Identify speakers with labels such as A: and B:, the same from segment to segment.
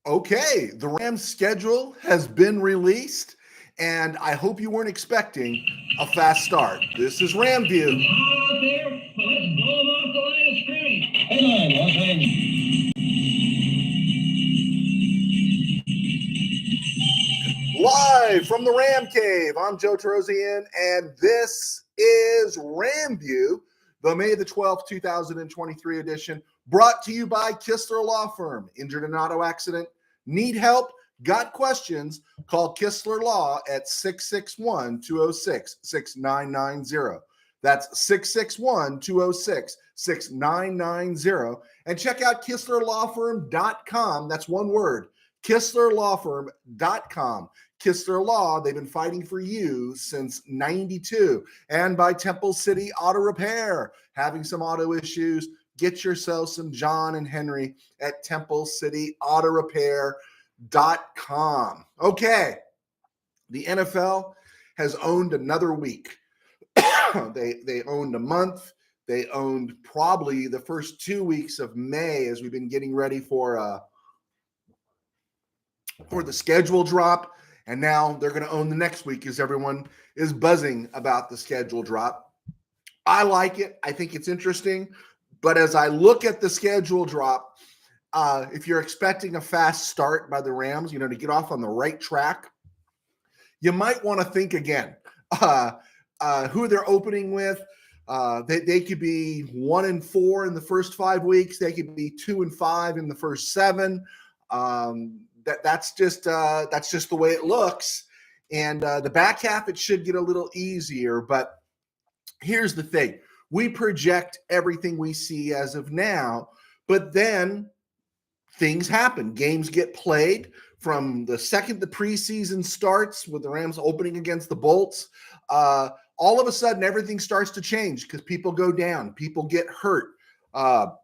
A: Okay, the Rams schedule has been released, and I hope you weren't expecting a fast start. This is RamView.
B: Out there, let's blow them off the line of scrimmage. Headline, Los Angeles.
A: Live from the Ram Cave, I'm Joe Terosian, and this is RamView, the May the 12th, 2023 edition, brought to you by Kistler Law Firm. Injured in an auto accident? Need help? Got questions? Call Kistler Law at 661-206-6990. That's 661-206-6990. And check out KistlerLawFirm.com. That's one word, KistlerLawFirm.com. Kistler Law, they've been fighting for you since 92. And by Temple City Auto Repair. Having some auto issues, get yourself some John and Henry at TempleCityAutoRepair.com. Okay, the NFL has owned another week. They owned a month. They owned probably the first 2 weeks of May as we've been getting ready for the schedule drop. And now they're going to own the next week as everyone is buzzing about the schedule drop. I like it. I think it's interesting. But as I look at the schedule drop, if you're expecting a fast start by the Rams, to get off on the right track, you might want to think again. Who they're opening with. They could be 1-4 in the first 5 weeks. They could be 2-5 in the first 7. That's just the way it looks. And the back half, it should get a little easier. But here's the thing. We project everything we see as of now, but then things happen. Games get played from the second the preseason starts with the Rams opening against the Bolts. All of a sudden, everything starts to change because people go down. People get hurt. The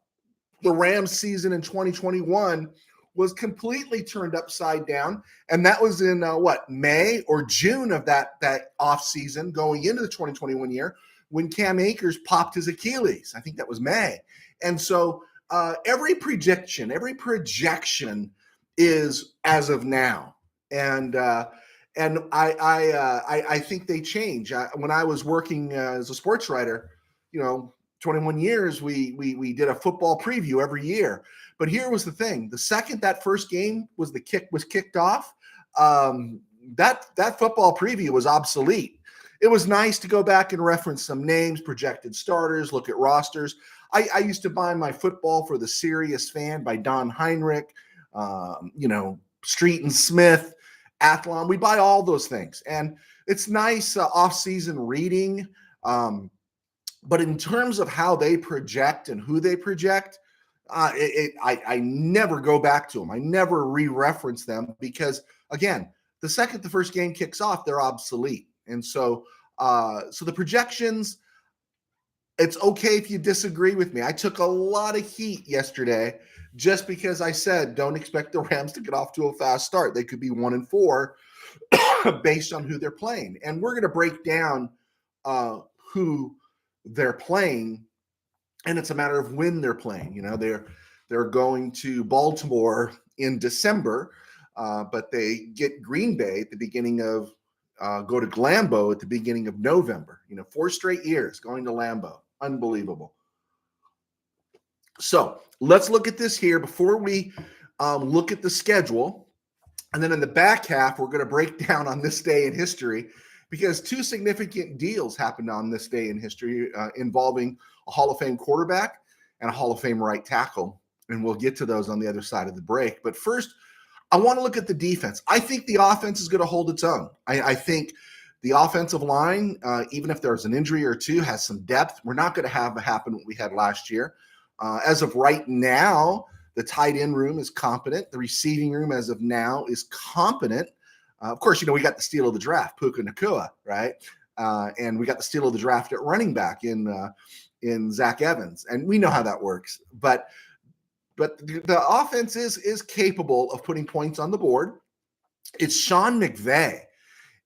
A: Rams season in 2021 was completely turned upside down. And that was in May or June of that offseason going into the 2021 year when Cam Akers popped his Achilles. I think that was May. And so every projection is as of now. And I think they change. When I was working as a sports writer, 21 years, we did a football preview every year. But here was the thing: the second that first game was kicked off, that football preview was obsolete. It was nice to go back and reference some names, projected starters, look at rosters. I used to buy my Football for the Serious Fan by Don Heinrich, Street and Smith, Athlon. We buy all those things, and it's nice off-season reading. But in terms of how they project and who they project, I never go back to them. I never re-reference them because, again, the second the first game kicks off, they're obsolete. And so the projections, it's okay if you disagree with me. I took a lot of heat yesterday just because I said don't expect the Rams to get off to a fast start. They could be 1-4 based on who they're playing. And we're going to break down who they're playing, and it's a matter of when they're playing. They're going to Baltimore in December, but they get Green Bay at the beginning of go to Lambeau at the beginning of November. 4 straight years going to Lambeau. Unbelievable. So let's look at this here before we look at the schedule. And then in the back half, we're going to break down on this day in history because 2 significant deals happened on this day in history involving a Hall of Fame quarterback and a Hall of Fame right tackle. And we'll get to those on the other side of the break. But first, I want to look at the defense. I think the offense is going to hold its own. I think the offensive line, even if there's an injury or two, has some depth. We're not going to have happen what we had last year. As of right now, the tight end room is competent. The receiving room as of now is competent. Of course, we got the steal of the draft, Puka Nacua, right? And we got the steal of the draft at running back in Zach Evans. And we know how that works. But the offense is capable of putting points on the board. It's Sean McVay,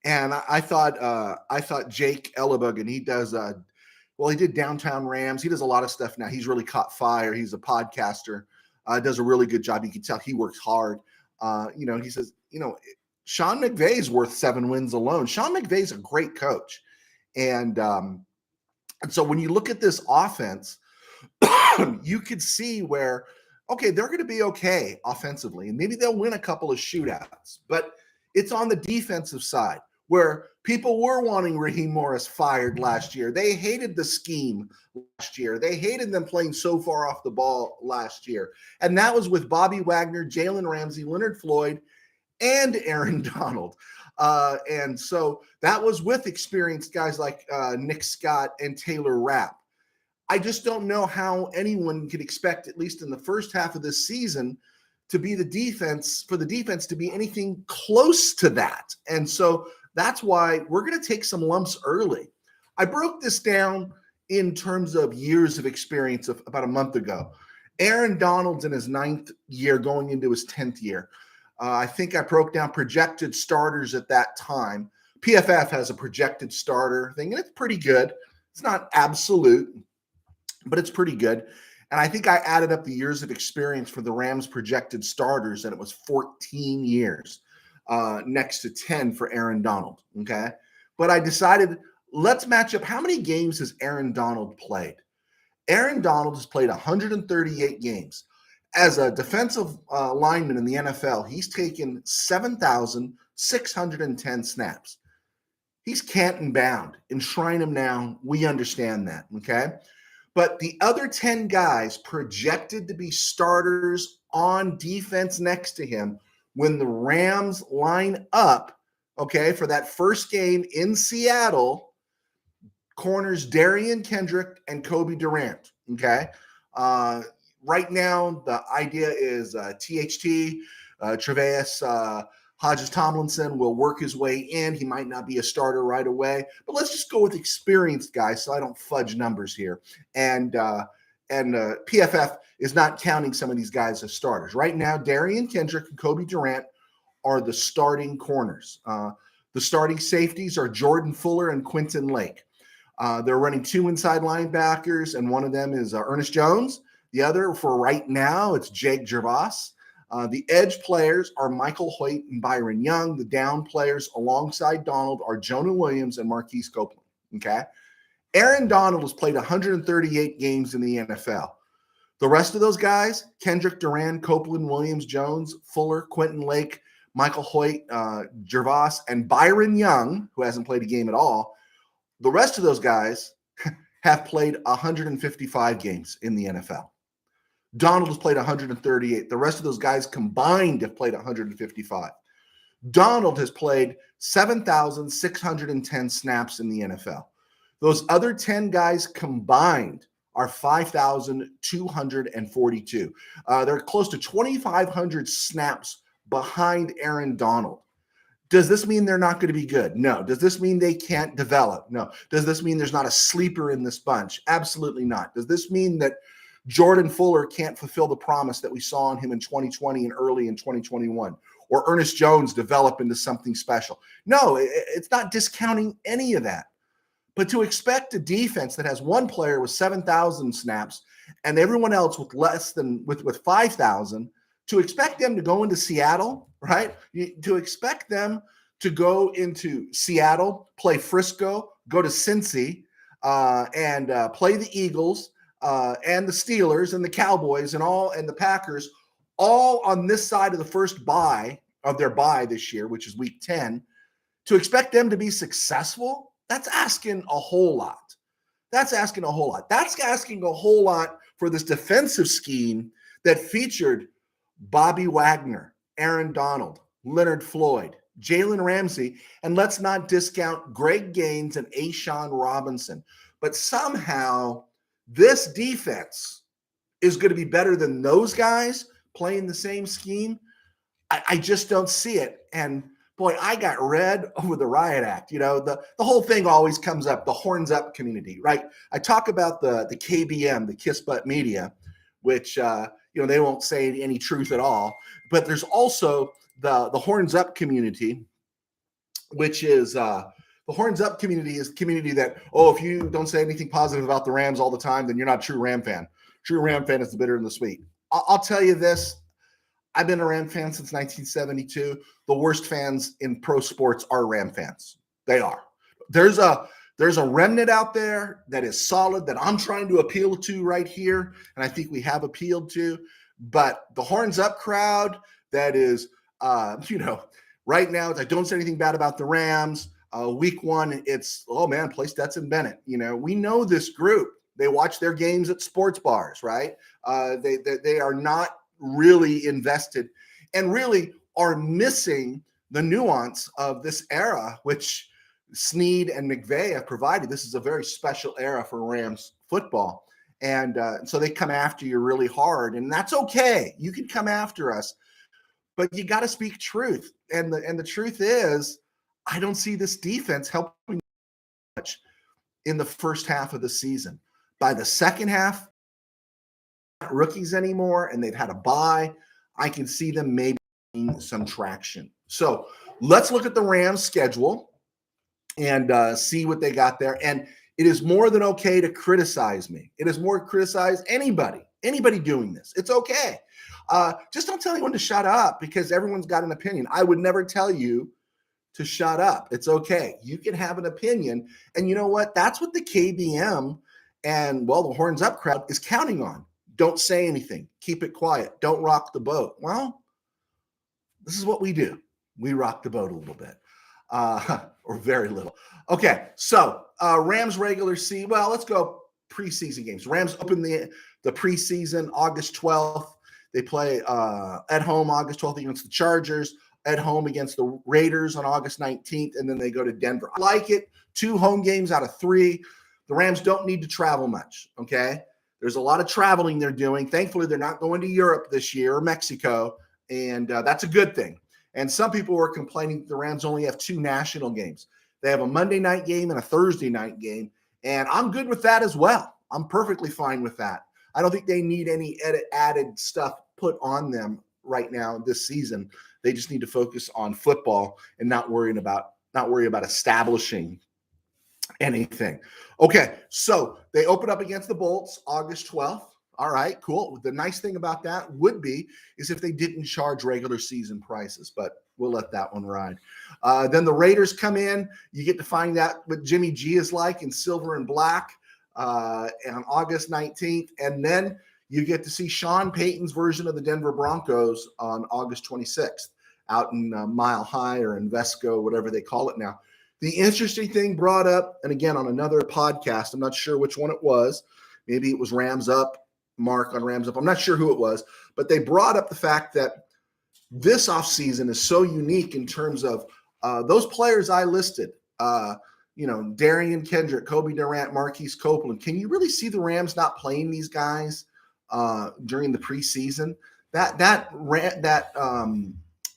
A: and I thought Jake Ellenbogen, he does he did Downtown Rams. He does a lot of stuff now. He's really caught fire. He's a podcaster. Does a really good job. You can tell he works hard. He says, Sean McVay's worth 7 wins alone. Sean McVay's a great coach. And so when you look at this offense, you could see where, okay, they're going to be okay offensively, and maybe they'll win a couple of shootouts. But it's on the defensive side where people were wanting Raheem Morris fired last year. They hated the scheme last year. They hated them playing so far off the ball last year. And that was with Bobby Wagner, Jalen Ramsey, Leonard Floyd, and Aaron Donald. And so that was with experienced guys like Nick Scott and Taylor Rapp. I just don't know how anyone could expect, at least in the first half of this season, to be the defense to be anything close to that. And so that's why we're going to take some lumps early. I broke this down in terms of years of experience of about a month ago. Aaron Donald's in his 9th year going into his 10th year. I think I broke down projected starters at that time. PFF has a projected starter thing, and it's pretty good. It's not absolute, but it's pretty good. And I think I added up the years of experience for the Rams projected starters, and it was 14 years next to 10 for Aaron Donald, okay? But I decided, let's match up. How many games has Aaron Donald played? Aaron Donald has played 138 games. As a defensive lineman in the NFL, he's taken 7,610 snaps. He's Canton bound. Enshrine him now. We understand that, okay? But the other 10 guys projected to be starters on defense next to him when the Rams line up, okay, for that first game in Seattle, corners Darian Kendrick and Kobe Durant, okay? Right now, the idea is THT, Tre'Vais Hodges-Tomlinson will work his way in. He might not be a starter right away, but let's just go with experienced guys so I don't fudge numbers here. And PFF is not counting some of these guys as starters. Right now, Darian Kendrick and Kobe Durant are the starting corners. The starting safeties are Jordan Fuller and Quentin Lake. They're running 2 inside linebackers, and one of them is Ernest Jones. The other, for right now, it's Jake Gervais. The edge players are Michael Hoyt and Byron Young. The down players alongside Donald are Jonah Williams and Marquise Copeland, okay? Aaron Donald has played 138 games in the NFL. The rest of those guys, Kendrick, Durant, Copeland, Williams, Jones, Fuller, Quentin Lake, Michael Hoyt, Gervais, and Byron Young, who hasn't played a game at all, the rest of those guys have played 155 games in the NFL. Donald has played 138. The rest of those guys combined have played 155. Donald has played 7,610 snaps in the NFL. Those other 10 guys combined are 5,242. They're close to 2,500 snaps behind Aaron Donald. Does this mean they're not going to be good? No. Does this mean they can't develop? No. Does this mean there's not a sleeper in this bunch? Absolutely not. Does this mean that Jordan Fuller can't fulfill the promise that we saw in him in 2020 and early in 2021? Or Ernest Jones develop into something special? No, it's not discounting any of that. But to expect a defense that has one player with 7,000 snaps and everyone else with less than with 5,000, to expect them to go into Seattle, right? To expect them to go into Seattle, play Frisco, go to Cincy, and play the Eagles, and the Steelers and the Cowboys and the Packers, all on this side of the first bye of their bye this year, which is week 10, to expect them to be successful, that's asking a whole lot. That's asking a whole lot. That's asking a whole lot for this defensive scheme that featured Bobby Wagner, Aaron Donald, Leonard Floyd, Jalen Ramsey, and let's not discount Greg Gaines and A'Shawn Robinson. But somehow this defense is going to be better than those guys playing the same scheme. I just don't see it. And boy, I got red over the Riot Act. You know, the whole thing always comes up, the horns up community, right? I talk about the KBM, the Kiss Butt Media, which, they won't say any truth at all. But there's also the horns up community, which is the horns up community is the community that, if you don't say anything positive about the Rams all the time, then you're not a true Ram fan. True Ram fan is the bitter and the sweet. I'll tell you this. I've been a Ram fan since 1972. The worst fans in pro sports are Ram fans. They are. There's a remnant out there that is solid that I'm trying to appeal to right here, and I think we have appealed to. But the horns up crowd that is, right now, I don't say anything bad about the Rams. Week one, it's, oh man, play Stetson Bennett. We know this group. They watch their games at sports bars, right? They are not really invested and really are missing the nuance of this era, which Snead and McVay have provided. This is a very special era for Rams football. And so they come after you really hard, and that's okay. You can come after us, but you got to speak truth. And the truth is, I don't see this defense helping much in the first half of the season. By the second half, not rookies anymore, and they've had a bye. I can see them maybe getting some traction. So let's look at the Rams schedule and see what they got there. And it is more than okay to criticize me. It is more to criticize anybody doing this. It's okay. Just don't tell anyone to shut up because everyone's got an opinion. I would never tell you to shut up. It's okay. You can have an opinion. And you know what? That's what the KBM and, well, the horns up crowd is counting on. Don't say anything. Keep it quiet. Don't rock the boat. Well, this is what we do. We rock the boat a little bit. Or very little. Okay, so Rams regular season. Well, let's go preseason games. Rams open the preseason August 12th. They play at home August 12th against the Chargers, at home against the Raiders on August 19th, and then they go to Denver. I like it. 2 home games out of 3. The Rams don't need to travel much, okay? There's a lot of traveling they're doing. Thankfully, they're not going to Europe this year or Mexico, and that's a good thing. And some people were complaining that the Rams only have 2 national games. They have a Monday night game and a Thursday night game, and I'm good with that as well. I'm perfectly fine with that. I don't think they need any added stuff put on them right now this season. They just need to focus on football and not worry about establishing anything. Okay, so they open up against the Bolts August 12th. All right, cool. The nice thing about that would be is if they didn't charge regular season prices, but we'll let that one ride. Then the Raiders come in. You get to find out what Jimmy G is like in silver and black on August 19th. And then you get to see Sean Payton's version of the Denver Broncos on August 26th out in Mile High or Invesco, whatever they call it now. The interesting thing brought up, and again, on another podcast, I'm not sure which one it was. Maybe it was Rams Up. Mark on Rams Up. I'm not sure who it was, but they brought up the fact that this offseason is so unique in terms of those players I listed, Darian Kendrick, Kobe Durant, Marquise Copeland. Can you really see the Rams not playing these guys during the preseason? That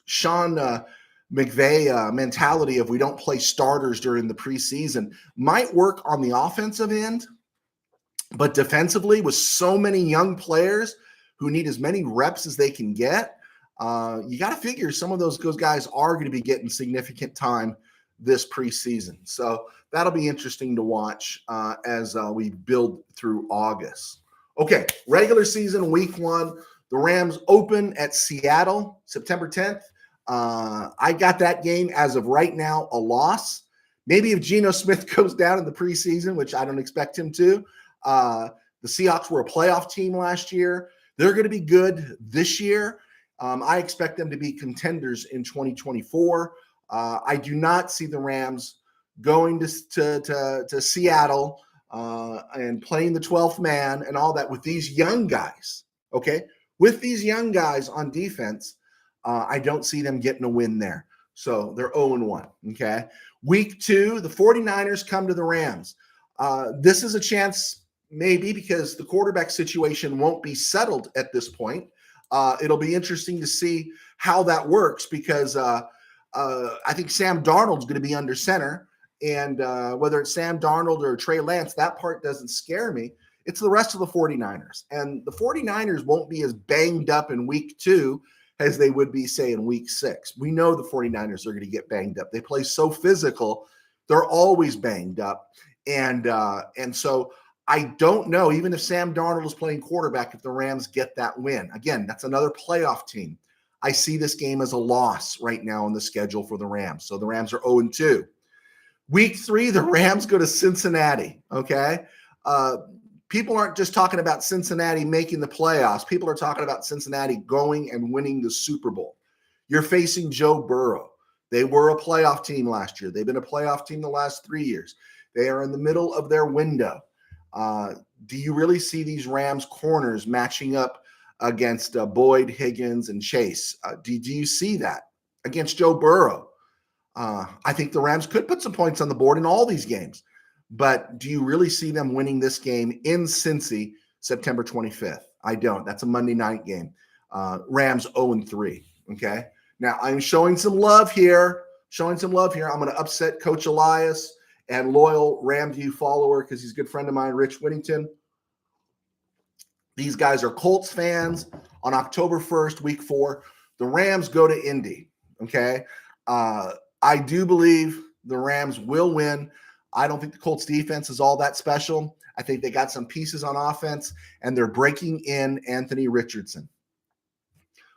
A: Sean McVay mentality of we don't play starters during the preseason might work on the offensive end. But defensively, with so many young players who need as many reps as they can get, you got to figure some of those guys are going to be getting significant time this preseason. So that'll be interesting to watch as we build through August. Okay, regular season, week 1. The Rams open at Seattle, September 10th. I got that game as of right now a loss. Maybe if Geno Smith goes down in the preseason, which I don't expect him to, the Seahawks were a playoff team last year. They're going to be good this year. I expect them to be contenders in 2024. I do not see the Rams going to Seattle and playing the 12th man and all that with these young guys, okay? With these young guys on defense, I don't see them getting a win there. So they're 0-1, okay? Week 2, the 49ers come to the Rams. This is a chance maybe because the quarterback situation won't be settled at this point. It'll be interesting to see how that works because I think Sam Darnold's going to be under center. And whether it's Sam Darnold or Trey Lance, that part doesn't scare me. It's the rest of the 49ers. And the 49ers won't be as banged up in week 2 as they would be, say, in week 6. We know the 49ers are going to get banged up. They play so physical. They're always banged up. And so I don't know, even if Sam Darnold is playing quarterback, if the Rams get that win. Again, that's another playoff team. I see this game as a loss right now on the schedule for the Rams. So the Rams are 0-2. Week 3, the Rams go to Cincinnati, okay? People aren't just talking about Cincinnati making the playoffs. People are talking about Cincinnati going and winning the Super Bowl. You're facing Joe Burrow. They were a playoff team last year. They've been a playoff team the last 3 years. They are in the middle of their window. Do you really see these Rams corners matching up against Boyd, Higgins, and Chase? Do you see that against Joe Burrow? I think the Rams could put some points on the board in all these games. But do you really see them winning this game in Cincy September 25th? I don't. That's a Monday night game. Rams 0-3, okay? Now, I'm showing some love here. I'm going to upset Coach Elias and loyal RamView follower because he's a good friend of mine, Rich Whittington. These guys are Colts fans. On October 1st, week 4, the Rams go to Indy, okay? I do believe the Rams will win. I don't think the Colts defense is all that special. I think they got some pieces on offense, and they're breaking in Anthony Richardson.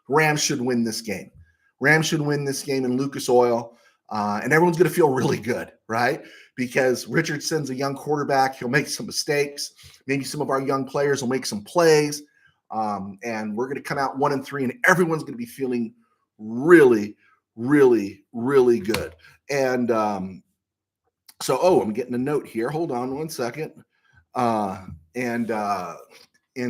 A: Rams should win this game. Rams should win this game in Lucas Oil, and everyone's going to feel really good, right? Because Richardson's a young quarterback. He'll make some mistakes. Maybe some of our young players will make some plays, and we're going to come out 1-3, and everyone's going to be feeling really, really, really good. And I'm getting a note here. Hold on one second. And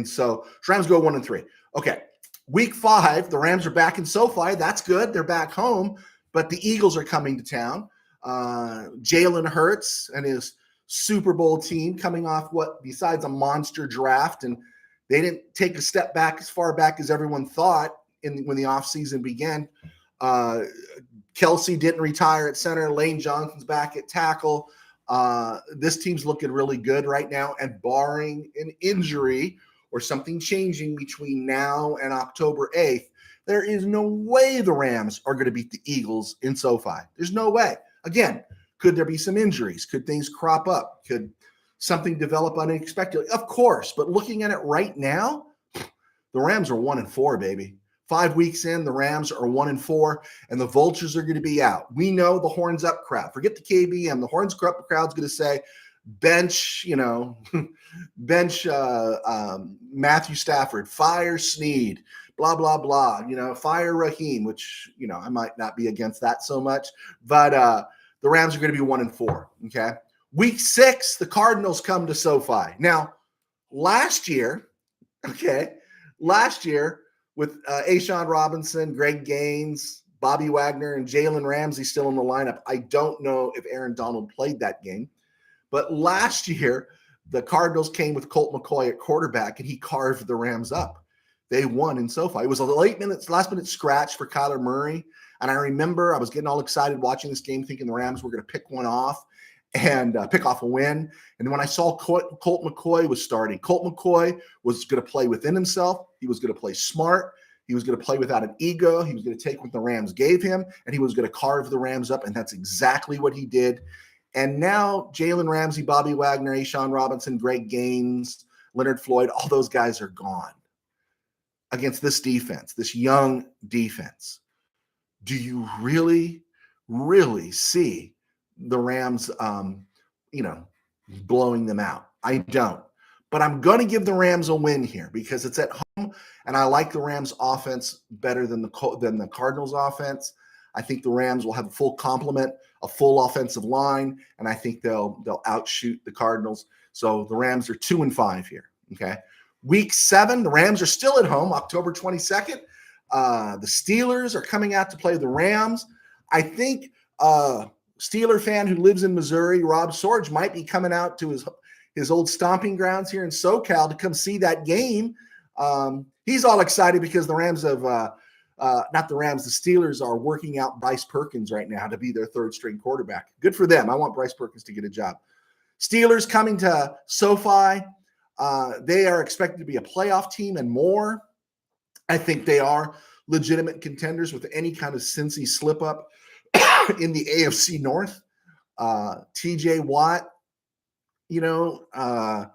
A: so Rams go 1-3. Okay. Week 5, the Rams are back in SoFi. That's good. They're back home, but the Eagles are coming to town. Jalen Hurts and his Super Bowl team coming off besides a monster draft, and they didn't take a step back as far back as everyone thought when the offseason began. Kelsey didn't retire at center. Lane Johnson's back at tackle. This team's looking really good right now, and barring an injury or something changing between now and October 8th, there is no way the Rams are going to beat the Eagles in SoFi. There's no way. Again, could there be some injuries? Could things crop up? Could something develop unexpectedly? Of course, but looking at it right now, the Rams are 1-4, baby. 5 weeks in, the Rams are 1-4, and the vultures are going to be out. We know the horns up crowd. Forget the KBM. The horns up crowd's going to say, bench Matthew Stafford, fire Snead, blah, blah, blah, fire Raheem, which, I might not be against that so much, but the Rams are going to be 1-4, okay? Week 6, the Cardinals come to SoFi. Now, last year, with Ashawn Robinson, Greg Gaines, Bobby Wagner, and Jalen Ramsey still in the lineup, I don't know if Aaron Donald played that game. But last year, the Cardinals came with Colt McCoy at quarterback, and he carved the Rams up. They won in SoFi. It was a last-minute scratch for Kyler Murray. And I remember I was getting all excited watching this game, thinking the Rams were going to pick one off and pick off a win. And when I saw Colt McCoy was starting, Colt McCoy was going to play within himself. He was going to play smart. He was going to play without an ego. He was going to take what the Rams gave him, and he was going to carve the Rams up, and that's exactly what he did. And now Jalen Ramsey, Bobby Wagner, Ashawn Robinson, Greg Gaines, Leonard Floyd, all those guys are gone against this defense, this young defense. Do you really, really see the Rams, blowing them out? I don't. But I'm going to give the Rams a win here because it's at home, and I like the Rams' offense better than the Cardinals' offense. I think the Rams will have a full complement, a full offensive line, and I think they'll outshoot the Cardinals. So the Rams are 2-5 here, okay? Week 7, the Rams are still at home, October 22nd. The Steelers are coming out to play the Rams. I think Steeler fan who lives in Missouri, Rob Sorge, might be coming out to his old stomping grounds here in SoCal to come see that game. He's all excited because the Rams have the Steelers are working out Bryce Perkins right now to be their third string quarterback. Good for them. I want Bryce Perkins to get a job. Steelers coming to SoFi. They are expected to be a playoff team and more. I think they are legitimate contenders with any kind of Cincy slip up in the AFC North. TJ Watt, I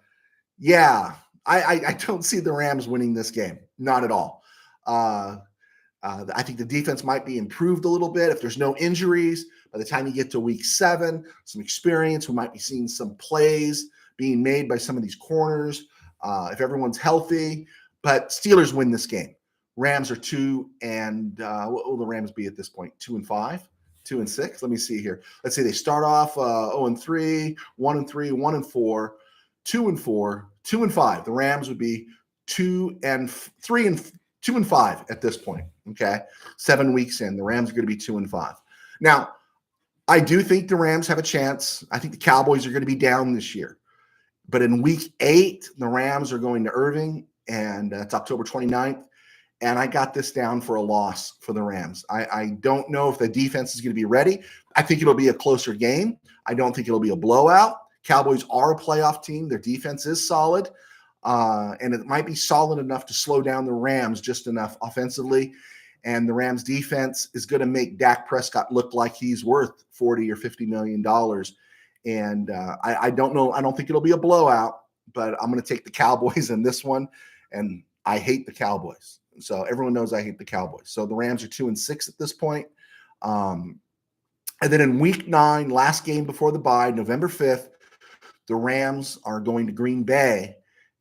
A: don't see the Rams winning this game. Not at all. I think the defense might be improved a little bit if there's no injuries. By the time you get to week 7, some experience, we might be seeing some plays being made by some of these corners if everyone's healthy. But Steelers win this game. Rams are 2 and what will the Rams be at this point? 2-5, 2-6. Let me see here. Let's say they start off 0-3, 1-3, 1-4, 2-4, 2-5. The Rams would be 2-3 and 2-5 at this point. Okay, 7 weeks in, the Rams are going to be 2-5. Now, I do think the Rams have a chance. I think the Cowboys are going to be down this year. But in week 8, the Rams are going to Irving, and it's October 29th. And I got this down for a loss for the Rams. I don't know if the defense is going to be ready. I think it'll be a closer game. I don't think it'll be a blowout. Cowboys are a playoff team. Their defense is solid. And it might be solid enough to slow down the Rams just enough offensively. And the Rams defense is going to make Dak Prescott look like he's worth $40 or $50 million. And I don't know. I don't think it'll be a blowout, but I'm going to take the Cowboys in this one. And I hate the Cowboys. So everyone knows I hate the Cowboys. So the Rams are 2-6 at this point. And then in week 9, last game before the bye, November 5th, the Rams are going to Green Bay.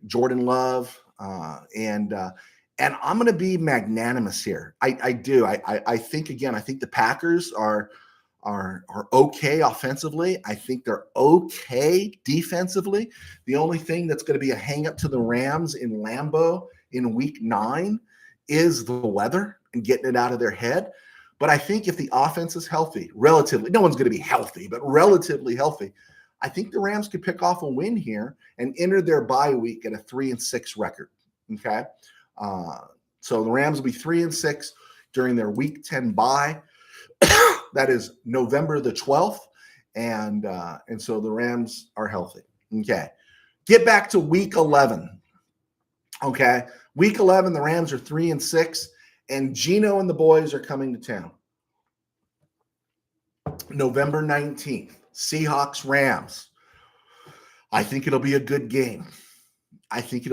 A: Jordan Love, and I'm going to be magnanimous here. I do. I think again. I think the Packers are okay offensively. I think they're okay defensively. The only thing that's going to be a hang up to the Rams in Lambeau in week 9 is the weather and getting it out of their head. But I think if the offense is healthy, relatively, no one's going to be healthy, but relatively healthy, I think the Rams could pick off a win here and enter their bye week at a 3-6 record. Okay. So the Rams will be 3-6 during their week 10 bye. That is November the 12th. And so the Rams are healthy. Okay. Get back to week 11. Okay. Week 11, the Rams are 3-6, and Gino and the boys are coming to town. November 19th. Seahawks, Rams. I think it'll be a good game. But I think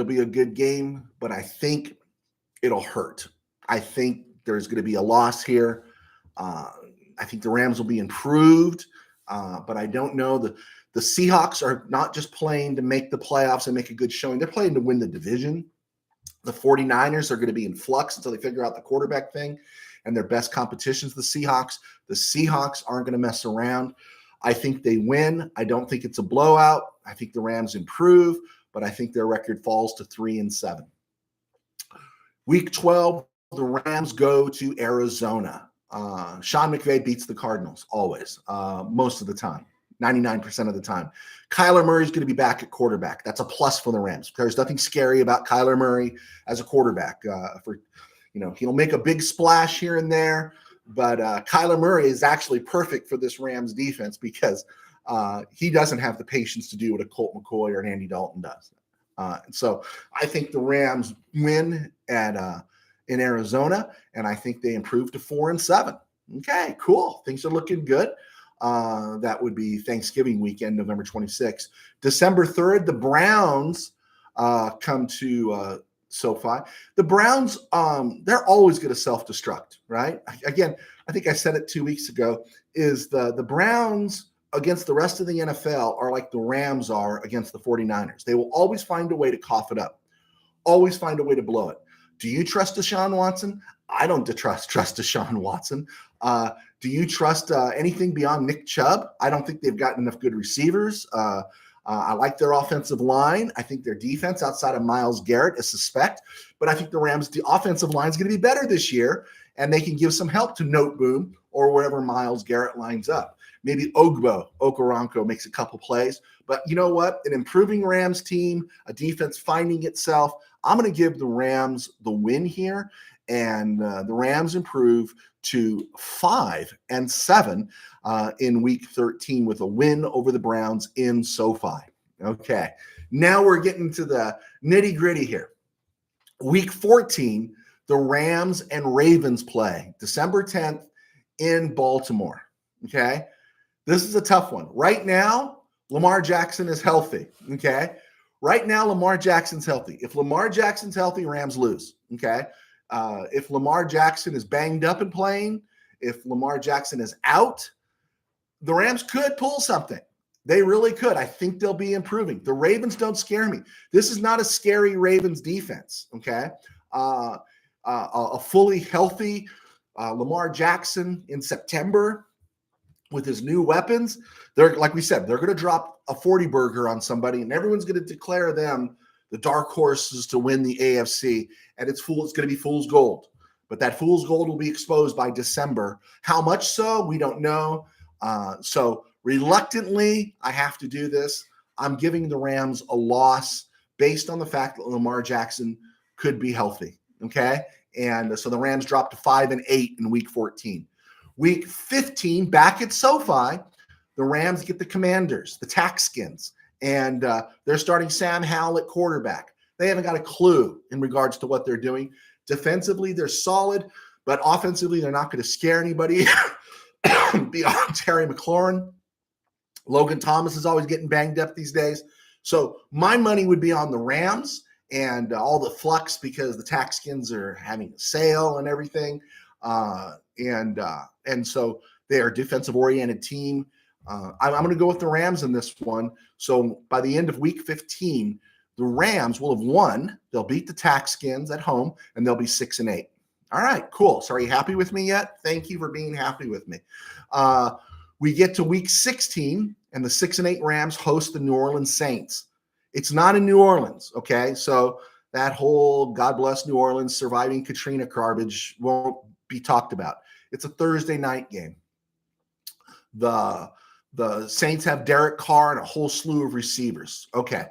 A: it'll hurt. I think there's going to be a loss here. I think the Rams will be improved, but I don't know. The Seahawks are not just playing to make the playoffs and make a good showing. They're playing to win the division. The 49ers are going to be in flux until they figure out the quarterback thing, and their best competition is the Seahawks. The Seahawks aren't going to mess around. I think they win. I don't think it's a blowout. I think the Rams improve, but I think their record falls to 3-7. Week 12, the Rams go to Arizona. Sean McVay beats the Cardinals always, most of the time, 99% of the time. Kyler Murray's going to be back at quarterback. That's a plus for the Rams. There's nothing scary about Kyler Murray as a quarterback. He'll make a big splash here and there. But Kyler Murray is actually perfect for this Rams defense because he doesn't have the patience to do what a Colt McCoy or an Andy Dalton does. So I think the Rams win in Arizona, and I think they improve to 4-7. Okay, cool. Things are looking good. That would be Thanksgiving weekend, November 26th. December 3rd, the Browns come to SoFi. The Browns, they're always going to self-destruct, right? Again, I think I said it 2 weeks ago, is the Browns against the rest of the NFL are like the Rams are against the 49ers. They will always find a way to cough it up, always find a way to blow it. Do you trust Deshaun Watson? I don't trust Deshaun Watson. Do you trust anything beyond Nick Chubb? I don't think they've got enough good receivers. I like their offensive line. I think their defense outside of Myles Garrett is suspect, but I think the Rams' offensive line is going to be better this year, and they can give some help to Noteboom or wherever Myles Garrett lines up. Maybe Okoronkwo makes a couple plays, but you know what? An improving Rams team, a defense finding itself. I'm going to give the Rams the win here, and the Rams improve to 5-7 in week 13 with a win over the Browns in SoFi. Okay, now we're getting to the nitty gritty here. Week 14, the Rams and Ravens play December 10th in Baltimore. Okay, this is a tough one. Right now, Lamar Jackson is healthy. Okay, right now, Lamar Jackson's healthy. If Lamar Jackson's healthy, Rams lose. Okay. If Lamar Jackson is banged up and playing, if Lamar Jackson is out, the Rams could pull something. They really could. I think they'll be improving. The Ravens don't scare me. This is not a scary Ravens defense, okay? A fully healthy Lamar Jackson in September with his new weapons, they're, like we said, they're going to drop a 40 burger on somebody, and everyone's going to declare them the dark horses to win the AFC, and it's going to be fool's gold. But that fool's gold will be exposed by December. How much so, we don't know. So reluctantly, I have to do this. I'm giving the Rams a loss based on the fact that Lamar Jackson could be healthy, okay? And so the Rams dropped to 5-8 in Week 14. Week 15, back at SoFi, the Rams get the Commanders, the Taxskins, and they're starting Sam Howell at quarterback. They haven't got a clue in regards to what they're doing. Defensively, they're solid, but offensively, they're not going to scare anybody beyond Terry McLaurin. Logan Thomas is always getting banged up these days. So my money would be on the Rams and all the flux because the Taxskins are having a sale and everything. And so they are a defensive-oriented team. I'm going to go with the Rams in this one. So by the end of Week 15, the Rams will have won. They'll beat the Taxskins at home, and they'll be 6-8. All right, cool. So are you happy with me yet? Thank you for being happy with me. We get to Week 16, and the 6-8 Rams host the New Orleans Saints. It's not in New Orleans, okay? So that whole God bless New Orleans surviving Katrina garbage won't be talked about. It's a Thursday night game. The Saints have Derek Carr and a whole slew of receivers. Okay.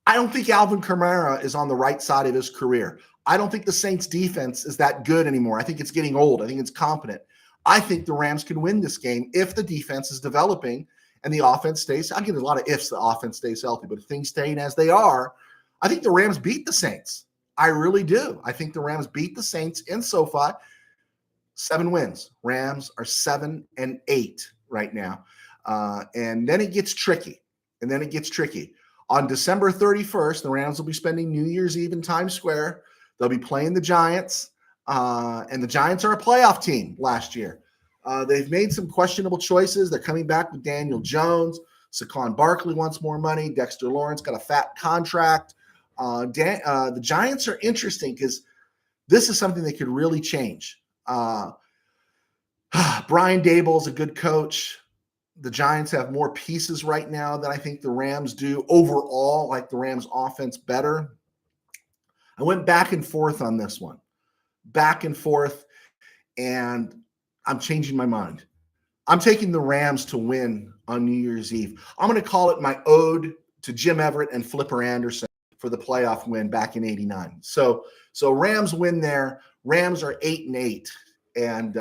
A: I don't think Alvin Kamara is on the right side of his career. I don't think the Saints defense is that good anymore. I think it's getting old. I think it's competent. I think the Rams can win this game if the defense is developing and the offense stays. I'll give it a lot of ifs. The offense stays healthy, but if things staying as they are, I think the Rams beat the Saints. I really do. I think the Rams beat the Saints in SoFi. 7 wins. Rams are 7-8 right now. And then it gets tricky. On December 31st, the Rams will be spending New Year's Eve in Times Square. They'll be playing the Giants. And the Giants are a playoff team last year. They've made some questionable choices. They're coming back with Daniel Jones. Saquon Barkley wants more money. Dexter Lawrence got a fat contract. The Giants are interesting because this is something that could really change. Brian Daboll is a good coach. The Giants have more pieces right now than I think the Rams do. Overall, like the Rams offense better. I went back and forth on this one. And I'm changing my mind. I'm taking the Rams to win on New Year's Eve. I'm going to call it my ode to Jim Everett and Flipper Anderson for the playoff win back in '89. So Rams win there. Rams are 8-8, and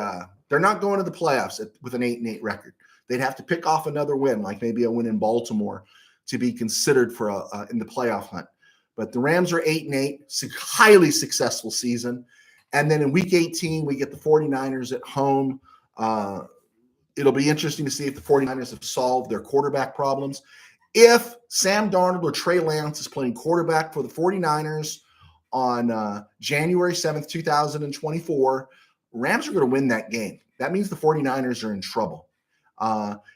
A: they're not going to the playoffs with an 8-8 record. They'd have to pick off another win, like maybe a win in Baltimore, to be considered for in the playoff hunt. But the Rams are 8-8, highly successful season. And then in Week 18, we get the 49ers at home. It'll be interesting to see if the 49ers have solved their quarterback problems. If Sam Darnold or Trey Lance is playing quarterback for the 49ers on January 7th, 2024, Rams are going to win that game. That means the 49ers are in trouble.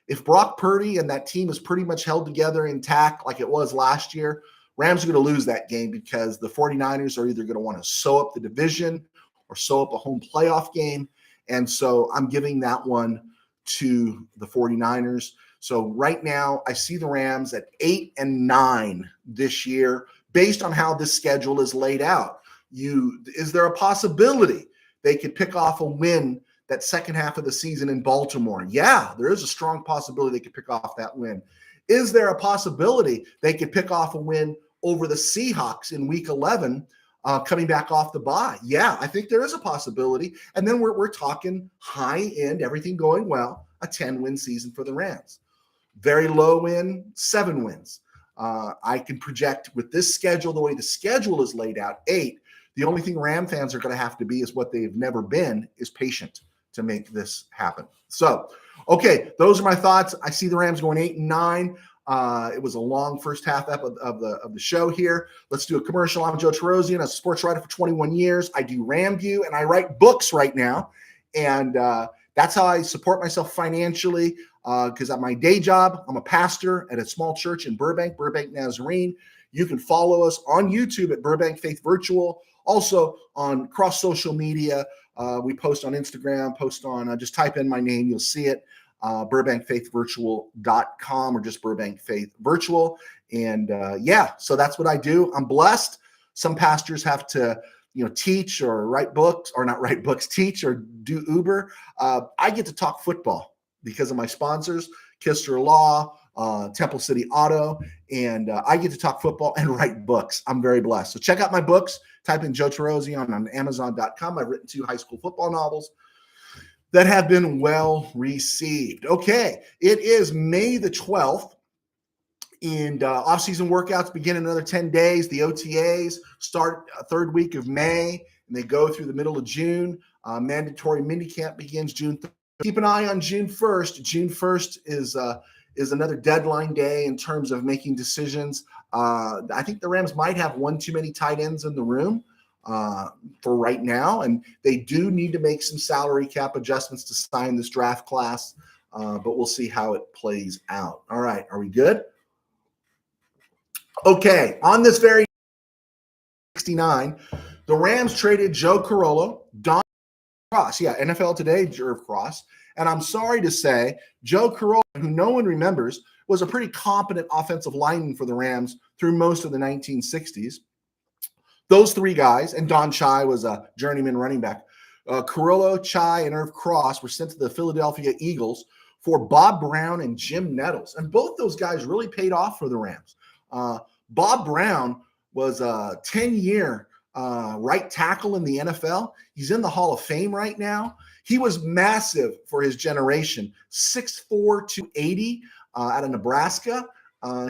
A: If Brock Purdy and that team is pretty much held together intact like it was last year, Rams are going to lose that game because the 49ers are either going to want to sew up the division or sew up a home playoff game. And so I'm giving that one to the 49ers. So right now I see the Rams at 8-9 this year based on how this schedule is laid out. Is there a possibility they could pick off a win that second half of the season in Baltimore? Yeah, there is a strong possibility they could pick off that win. Is there a possibility they could pick off a win over the Seahawks in Week 11 coming back off the bye? Yeah, I think there is a possibility. And then we're talking high end, everything going well, a 10-win season for the Rams. Very low end, 7 wins. I can project with this schedule, the way the schedule is laid out, 8. The only thing Ram fans are going to have to be is what they've never been, is patient to make this happen. So, okay, those are my thoughts. I see the Rams going 8-9. It was a long first half of the show here. Let's do a commercial. I'm Joe Tarosian, a sports writer for 21 years. I do RamView, and I write books right now. And that's how I support myself financially, because at my day job, I'm a pastor at a small church in Burbank Nazarene. You can follow us on YouTube at Burbank Faith Virtual. Also on cross social media, we post on Instagram, post on, just type in my name, you'll see it, burbankfaithvirtual.com, or just Burbank Faith Virtual. And so that's what I do. I'm blessed. Some pastors have to, teach or write books, or not write books, teach or do Uber. I get to talk football because of my sponsors, Kister Law, Temple City Auto, and I get to talk football and write books. I'm very blessed. So check out my books. Type in Joe Tarosian on Amazon.com. I've written 2 high school football novels that have been well received. Okay, it is May the 12th, and off-season workouts begin in another 10 days. The OTAs start third week of May, and they go through the middle of June. Mandatory minicamp begins June 3rd. Keep an eye on June 1st. June 1st is another deadline day in terms of making decisions. I think the Rams might have one too many tight ends in the room for right now, and they do need to make some salary cap adjustments to sign this draft class, but we'll see how it plays out. All right, are we good? Okay, on this very 69, the Rams traded Joe Carollo, Don Cross, NFL Today, Jerv Cross, and I'm sorry to say, Joe Carollo, who no one remembers, was a pretty competent offensive lineman for the Rams through most of the 1960s. Those 3 guys, and Don Chai was a journeyman running back. Carollo, Chai, and Irv Cross were sent to the Philadelphia Eagles for Bob Brown and Jim Nettles, and both those guys really paid off for the Rams. Bob Brown was a 10-year right tackle in the NFL. He's in the Hall of Fame right now. He was massive for his generation, 6'4", 280 out of Nebraska.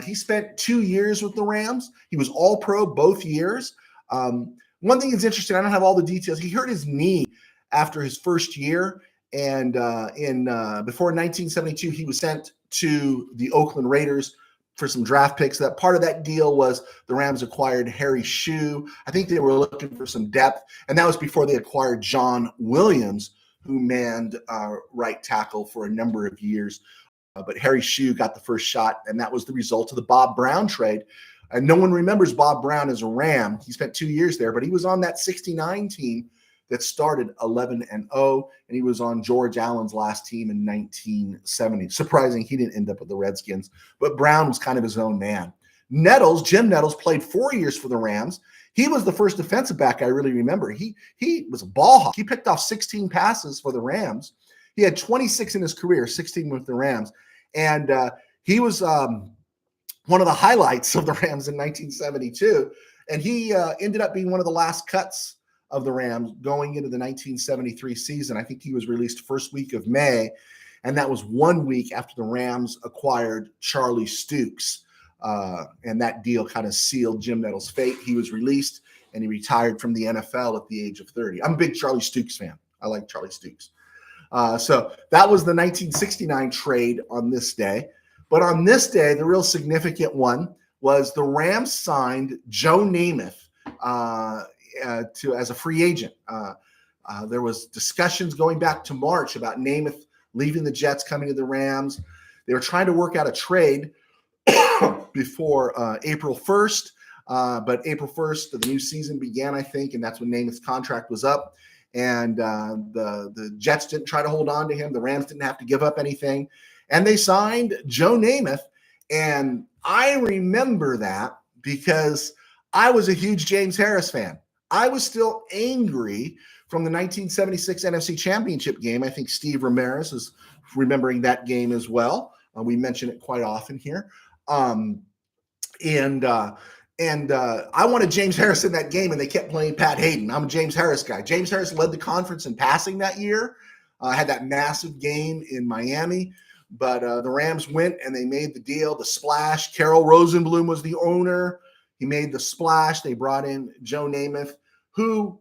A: He spent 2 years with the Rams. He was All-Pro both years. One thing that's interesting, I don't have all the details. He hurt his knee after his first year, and before 1972, he was sent to the Oakland Raiders for some draft picks. That part of that deal was the Rams acquired Harry Shue. I think they were looking for some depth, and that was before they acquired John Williams, who manned right tackle for a number of years. But Harry Shue got the first shot, and that was the result of the Bob Brown trade. And no one remembers Bob Brown as a Ram. He spent 2 years there, but he was on that 69 team that started 11-0, and he was on George Allen's last team in 1970. Surprising he didn't end up with the Redskins, but Brown was kind of his own man. Nettles, Jim Nettles, played 4 years for the Rams. He was the first defensive back I really remember. He was a ball hawk. He picked off 16 passes for the Rams. He had 26 in his career, 16 with the Rams. And he was one of the highlights of the Rams in 1972. And he ended up being one of the last cuts of the Rams going into the 1973 season. I think he was released first week of May, and that was 1 week after the Rams acquired Charlie Stukes. And that deal kind of sealed Jim Nettles' fate. He was released, and he retired from the NFL at the age of 30. I'm a big Charlie Stukes fan. I like Charlie Stukes. So that was the 1969 trade on this day. But on this day, the real significant one was the Rams signed Joe Namath as a free agent. There was discussions going back to March about Namath leaving the Jets, coming to the Rams. They were trying to work out a trade before April 1st, but April 1st, the new season began, I think, and that's when Namath's contract was up. And the Jets didn't try to hold on to him. The Rams didn't have to give up anything. And they signed Joe Namath. And I remember that because I was a huge James Harris fan. I was still angry from the 1976 NFC Championship game. I think Steve Ramirez is remembering that game as well. We mention it quite often here. I wanted James Harris in that game, and they kept playing Pat Hayden. I'm a James Harris guy. James Harris led the conference in passing that year. Had that massive game in Miami. But the Rams went, and they made the deal, the splash. Carol Rosenblum was the owner. He made the splash. They brought in Joe Namath, who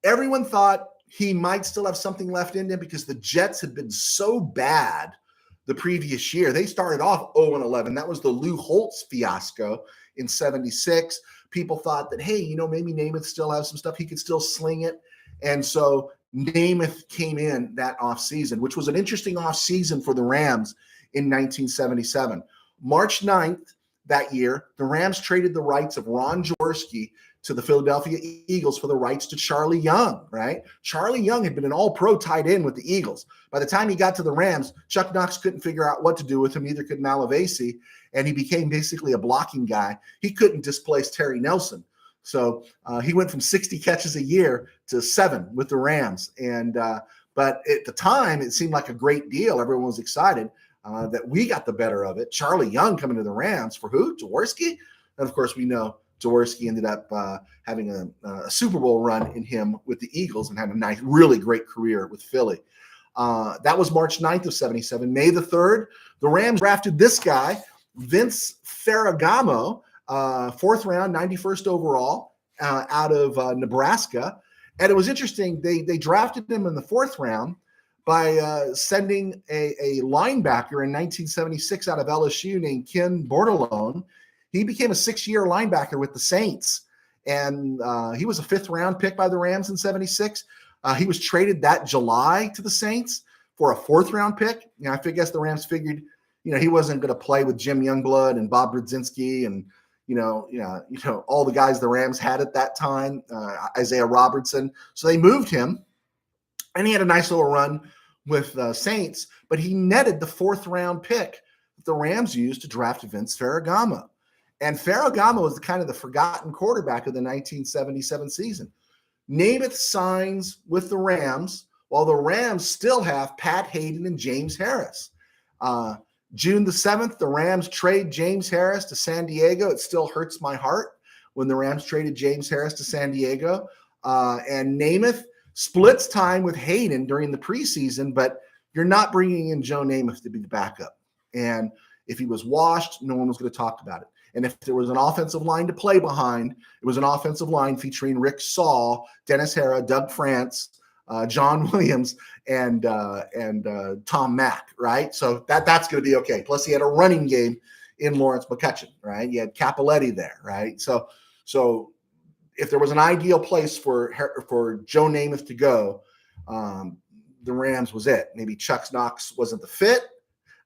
A: everyone thought he might still have something left in him because the Jets had been so bad the previous year. They started off 0-11. That was the Lou Holtz fiasco in 76. People thought that, hey, maybe Namath still has some stuff. He could still sling it. And so Namath came in that offseason, which was an interesting offseason for the Rams in 1977. March 9th that year, the Rams traded the rights of Ron Jaworski to the Philadelphia Eagles for the rights to Charlie Young, right? Charlie Young had been an all-pro tight end with the Eagles. By the time he got to the Rams, Chuck Knox couldn't figure out what to do with him, neither could Malavasi, and he became basically a blocking guy. He couldn't displace Terry Nelson. So he went from 60 catches a year to 7 with the Rams. But at the time, it seemed like a great deal. Everyone was excited that we got the better of it. Charlie Young coming to the Rams for who? Jaworski? And, of course, we know Jaworski ended up having a Super Bowl run in him with the Eagles and had a nice, really great career with Philly. That was March 9th of 77. May the 3rd, the Rams drafted this guy, Vince Ferragamo, 4th round, 91st overall, out of Nebraska. And it was interesting. They drafted him in the 4th round by sending a linebacker in 1976 out of LSU named Ken Bordelon. He became a 6-year linebacker with the Saints. And he was a 5th round pick by the Rams in 76. He was traded that July to the Saints for a 4th round pick. I guess the Rams figured, he wasn't going to play with Jim Youngblood and Bob Brzezinski and, all the guys the Rams had at that time, Isaiah Robertson. So they moved him, and he had a nice little run with the Saints, but he netted the 4th round pick that the Rams used to draft Vince Ferragamo. And Ferragamo was kind of the forgotten quarterback of the 1977 season. Namath signs with the Rams, while the Rams still have Pat Hayden and James Harris. June the 7th, the Rams trade James Harris to San Diego. It still hurts my heart when the Rams traded James Harris to San Diego. And Namath splits time with Hayden during the preseason, but you're not bringing in Joe Namath to be the backup. And if he was washed, no one was going to talk about it. And if there was an offensive line to play behind, it was an offensive line featuring Rick Saul, Dennis Hara, Doug France, John Williams, and Tom Mack, right? So that's going to be okay. Plus, he had a running game in Lawrence McCutcheon, right? You had Capoletti there, right? So if there was an ideal place for Joe Namath to go, the Rams was it. Maybe Chuck Knox wasn't the fit.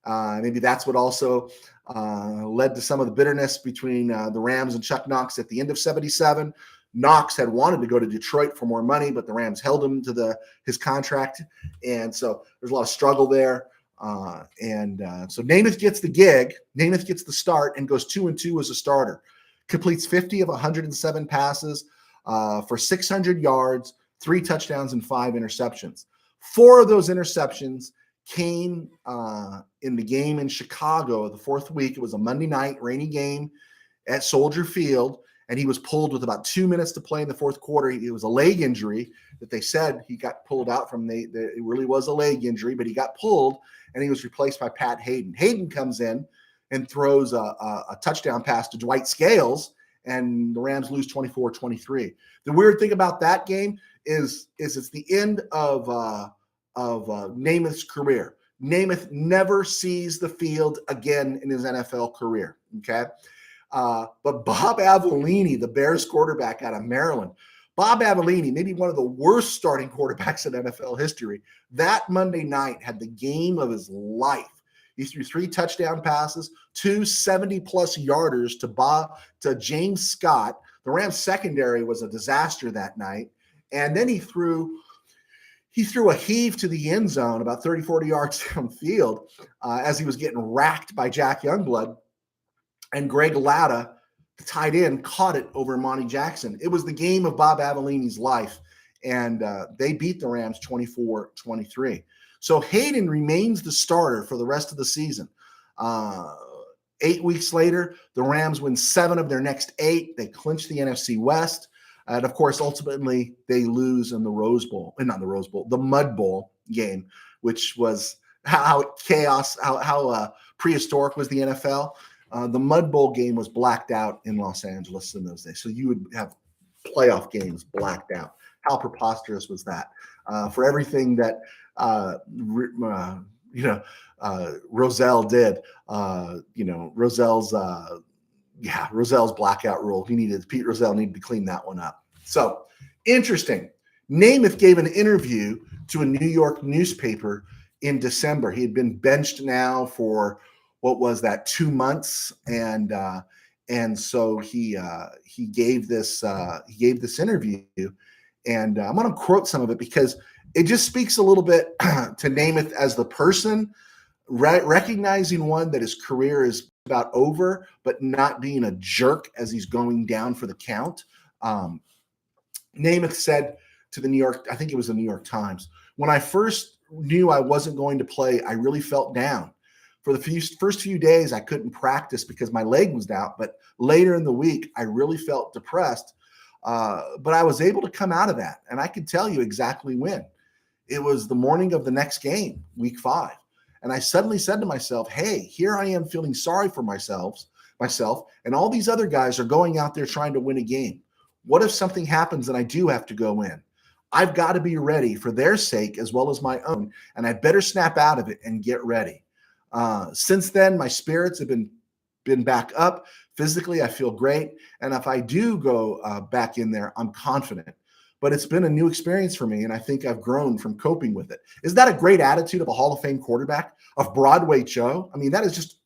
A: Maybe that's what also led to some of the bitterness between the Rams and Chuck Knox at the end of 77. Knox had wanted to go to Detroit for more money, but the Rams held him to his contract. And so there's a lot of struggle there. So Namath gets the gig. Namath gets the start and goes 2-2 as a starter. Completes 50 of 107 passes for 600 yards, 3 touchdowns, and 5 interceptions. 4 of those interceptions came in the game in Chicago the 4th week. It was a Monday night rainy game at Soldier Field, and he was pulled with about 2 minutes to play in the 4th quarter. It was a leg injury that they said he got pulled out from. It really was a leg injury, but he got pulled, and he was replaced by Pat Hayden. Hayden comes in and throws a touchdown pass to Dwight Scales, and the Rams lose 24-23. The weird thing about that game is it's the end of Namath's career. Namath never sees the field again in his NFL career, okay? But Bob Avellini, the Bears quarterback out of Maryland, Bob Avellini, maybe one of the worst starting quarterbacks in NFL history, that Monday night had the game of his life. He threw 3 touchdown passes, 2 70-plus yarders to James Scott. The Rams secondary was a disaster that night. And then he threw a heave to the end zone about 30, 40 yards downfield as he was getting racked by Jack Youngblood. And Greg Latta, the tight end, caught it over Monty Jackson. It was the game of Bob Avellini's life, and they beat the Rams 24-23. So Hayden remains the starter for the rest of the season. 8 weeks later, the Rams win 7 of their next 8. They clinch the NFC West. And, of course, ultimately, they lose in the Mud Bowl game, which was how prehistoric was the NFL. The Mud Bowl game was blacked out in Los Angeles in those days. So you would have playoff games blacked out. How preposterous was that? For everything that Rozelle did. Roselle's Roselle's blackout rule. Pete Rozelle needed to clean that one up. So interesting. Namath gave an interview to a New York newspaper in December. He had been benched now for what was that, 2 months, and so he gave this interview, and I'm going to quote some of it because it just speaks a little bit to Namath as the person, recognizing one that his career is about over, but not being a jerk as he's going down for the count. Namath said to the New York Times, "When I first knew I wasn't going to play, I really felt down. For the first few days, I couldn't practice because my leg was out, but later in the week, I really felt depressed. But I was able to come out of that, and I can tell you exactly when. It was the morning of the next game, week 5. And I suddenly said to myself, hey, here I am feeling sorry for myself, and all these other guys are going out there trying to win a game. What if something happens and I do have to go in? I've got to be ready for their sake as well as my own, and I better snap out of it and get ready. Since then, my spirits have been back up. Physically, I feel great. And if I do go back in there, I'm confident. But it's been a new experience for me, and I think I've grown from coping with it." Is that a great attitude of a Hall of Fame quarterback, of Broadway Joe? I mean, that is just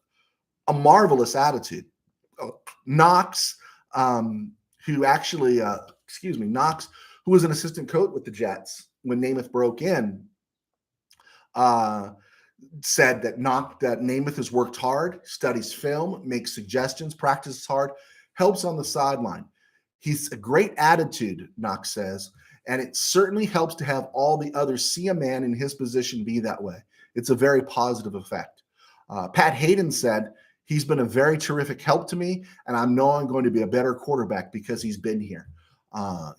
A: a marvelous attitude. Knox, Knox, who was an assistant coach with the Jets when Namath broke in, said that Namath has worked hard, studies film, makes suggestions, practices hard, helps on the sideline. He's a great attitude, Knox says, and it certainly helps to have all the others see a man in his position be that way. It's a very positive effect. Pat Hayden said, he's been a very terrific help to me, and I know I'm going to be a better quarterback because he's been here.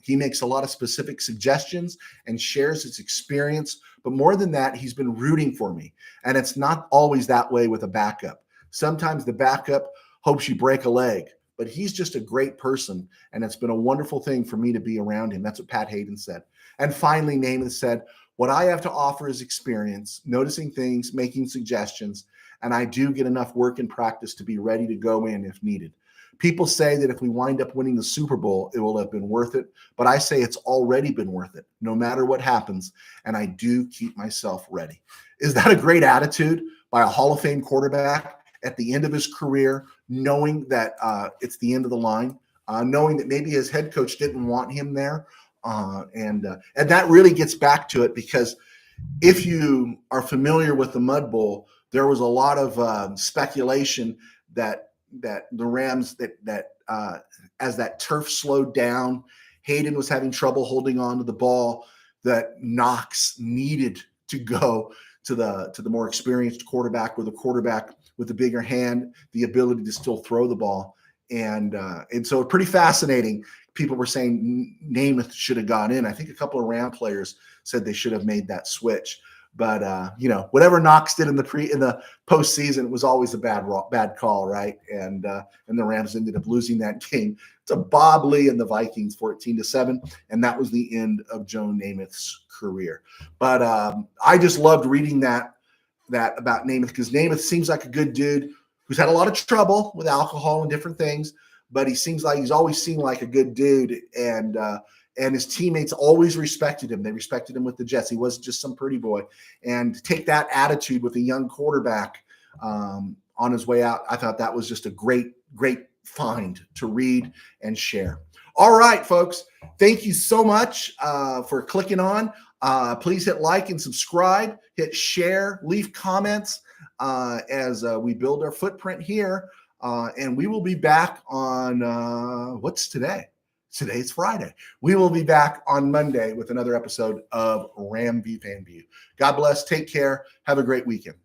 A: He makes a lot of specific suggestions and shares his experience, but more than that, he's been rooting for me, and it's not always that way with a backup. Sometimes the backup hopes you break a leg, but he's just a great person, and it's been a wonderful thing for me to be around him. That's what Pat Hayden said. And finally, Namath said, what I have to offer is experience, noticing things, making suggestions, and I do get enough work and practice to be ready to go in if needed. People say that if we wind up winning the Super Bowl, it will have been worth it, but I say it's already been worth it, no matter what happens, and I do keep myself ready. Is that a great attitude by a Hall of Fame quarterback at the end of his career, knowing that it's the end of the line, knowing that maybe his head coach didn't want him there, and that really gets back to it, because if you are familiar with the Mud Bowl, there was a lot of speculation that the Rams, as that turf slowed down, Hayden was having trouble holding on to the ball, that Knox needed to go to the more experienced quarterback, with a quarterback with a bigger hand, the ability to still throw the ball. And so pretty fascinating. People were saying Namath should have gone in. I think a couple of Ram players said they should have made that switch. But whatever Knox did in the postseason, it was always a bad call, right? And the Rams ended up losing that game to Bob Lee and the Vikings 14-7, and that was the end of Joe Namath's career. But I just loved reading that about Namath, because Namath seems like a good dude who's had a lot of trouble with alcohol and different things, but he seems like he's always seemed like a good dude, and his teammates always respected him. They respected him with the Jets. He wasn't just some pretty boy. And to take that attitude with a young quarterback on his way out, I thought that was just a great find to read and share. All right, folks. Thank you so much for clicking on. Please hit like and subscribe. Hit share. Leave comments as we build our footprint here. And we will be back on what's today? Today's Friday. We will be back on Monday with another episode of RamView FanView. God bless. Take care. Have a great weekend.